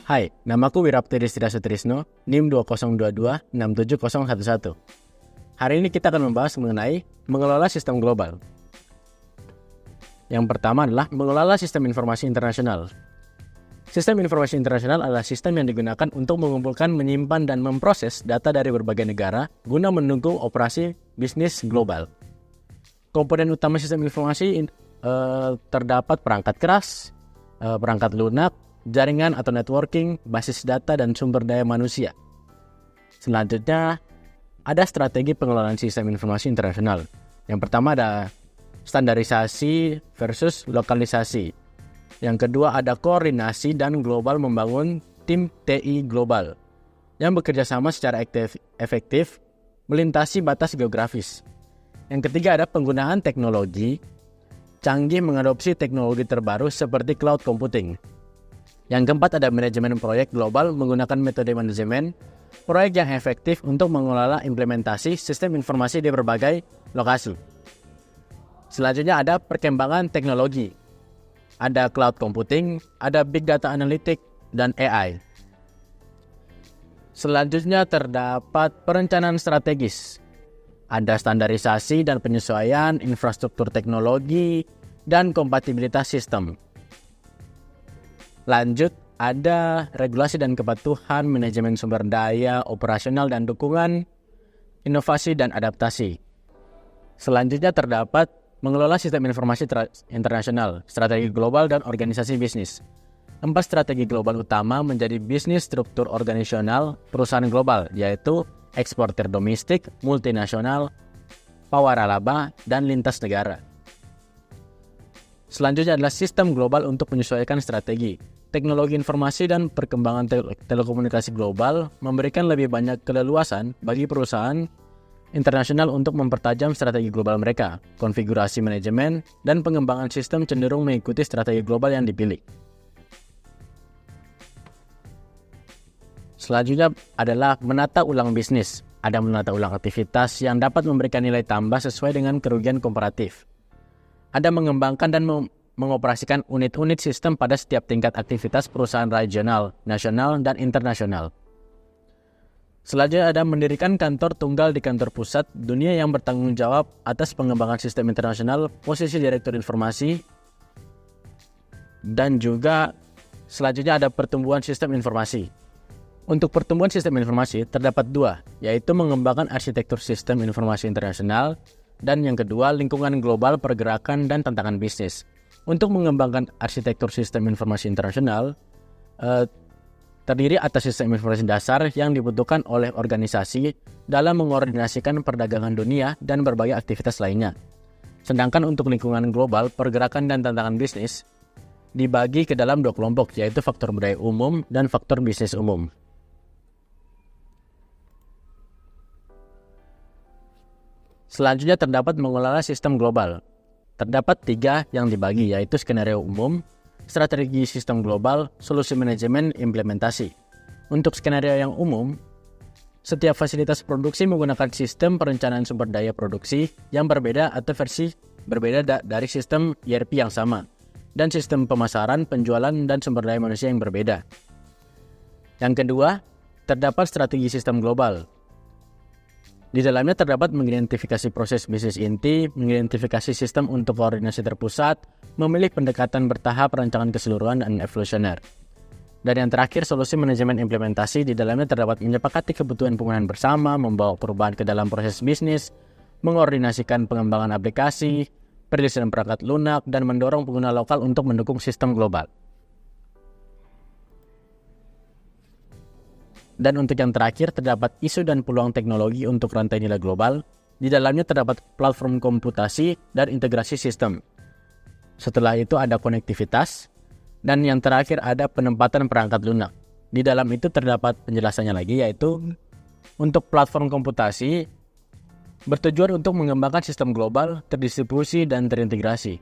Hai, namaku Wirapti Riztira Sutrisno, NIM 2022-67011. Hari ini kita akan membahas mengenai mengelola sistem global. Yang pertama adalah mengelola sistem informasi internasional. Sistem informasi internasional adalah sistem yang digunakan untuk mengumpulkan, menyimpan, dan memproses data dari berbagai negara guna mendukung operasi bisnis global. Komponen utama sistem informasi terdapat perangkat keras, perangkat lunak, jaringan atau networking, basis data, dan sumber daya manusia. Selanjutnya, ada strategi pengelolaan sistem informasi internasional. Yang pertama ada standarisasi versus lokalisasi. Yang kedua ada koordinasi dan global membangun tim TI global yang bekerja sama secara efektif melintasi batas geografis. Yang ketiga ada penggunaan teknologi canggih mengadopsi teknologi terbaru seperti cloud computing. Yang keempat ada manajemen proyek global menggunakan metode manajemen proyek yang efektif untuk mengelola implementasi sistem informasi di berbagai lokasi. Selanjutnya ada perkembangan teknologi. Ada cloud computing, ada big data analytic, dan AI. Selanjutnya terdapat perencanaan strategis. Ada standarisasi dan penyesuaian infrastruktur teknologi dan kompatibilitas sistem. Lanjut, ada regulasi dan kepatuhan, manajemen sumber daya, operasional dan dukungan, inovasi dan adaptasi. Selanjutnya terdapat mengelola sistem informasi internasional, strategi global dan organisasi bisnis. 4 strategi global utama menjadi bisnis struktur organisasional perusahaan global, yaitu eksportir domestik, multinasional, pawaralaba, dan lintas negara. Selanjutnya adalah sistem global untuk menyesuaikan strategi. Teknologi informasi dan perkembangan telekomunikasi global memberikan lebih banyak keleluasan bagi perusahaan internasional untuk mempertajam strategi global mereka. Konfigurasi manajemen dan pengembangan sistem cenderung mengikuti strategi global yang dipilih. Selanjutnya adalah menata ulang bisnis. Ada menata ulang aktivitas yang dapat memberikan nilai tambah sesuai dengan kerugian komparatif. Ada mengembangkan dan mengoperasikan unit-unit sistem pada setiap tingkat aktivitas perusahaan regional, nasional, dan internasional. Selanjutnya ada mendirikan kantor tunggal di kantor pusat dunia yang bertanggung jawab atas pengembangan sistem internasional, posisi direktur informasi, dan juga selanjutnya ada pertumbuhan sistem informasi. Untuk pertumbuhan sistem informasi terdapat 2, yaitu mengembangkan arsitektur sistem informasi internasional, dan yang kedua lingkungan global, pergerakan, dan tantangan bisnis. Untuk mengembangkan arsitektur sistem informasi internasional, terdiri atas sistem informasi dasar yang dibutuhkan oleh organisasi dalam mengkoordinasikan perdagangan dunia dan berbagai aktivitas lainnya. Sedangkan untuk lingkungan global, pergerakan, dan tantangan bisnis dibagi ke dalam 2 kelompok, yaitu faktor budaya umum dan faktor bisnis umum. Selanjutnya terdapat mengelola sistem global. Terdapat 3 yang dibagi, yaitu skenario umum, strategi sistem global, solusi manajemen, implementasi. Untuk skenario yang umum, setiap fasilitas produksi menggunakan sistem perencanaan sumber daya produksi yang berbeda atau versi berbeda dari sistem ERP yang sama, dan sistem pemasaran, penjualan, dan sumber daya manusia yang berbeda. Yang kedua, terdapat strategi sistem global. Di dalamnya terdapat mengidentifikasi proses bisnis inti, mengidentifikasi sistem untuk koordinasi terpusat, memilih pendekatan bertahap, rancangan keseluruhan, dan evolusioner. Dan yang terakhir, solusi manajemen implementasi. Di dalamnya terdapat menyepakati kebutuhan penggunaan bersama, membawa perubahan ke dalam proses bisnis, mengordinasikan pengembangan aplikasi, perizinan perangkat lunak, dan mendorong pengguna lokal untuk mendukung sistem global. Dan untuk yang terakhir, terdapat isu dan peluang teknologi untuk rantai nilai global. Di dalamnya terdapat platform komputasi dan integrasi sistem. Setelah itu ada konektivitas. Dan yang terakhir ada penempatan perangkat lunak. Di dalam itu terdapat penjelasannya lagi, yaitu untuk platform komputasi bertujuan untuk mengembangkan sistem global, terdistribusi, dan terintegrasi.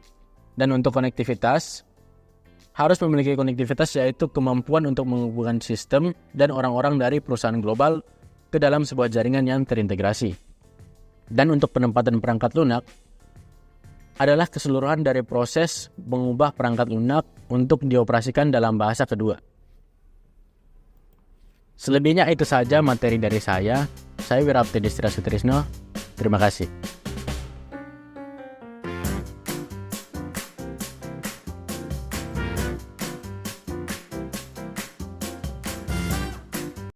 Dan untuk konektivitas, harus memiliki konektivitas, yaitu kemampuan untuk menghubungkan sistem dan orang-orang dari perusahaan global ke dalam sebuah jaringan yang terintegrasi. Dan untuk penempatan perangkat lunak adalah keseluruhan dari proses mengubah perangkat lunak untuk dioperasikan dalam bahasa kedua. Selebihnya itu saja materi dari saya. Saya Wirapti Distira Sutrisno. Terima kasih.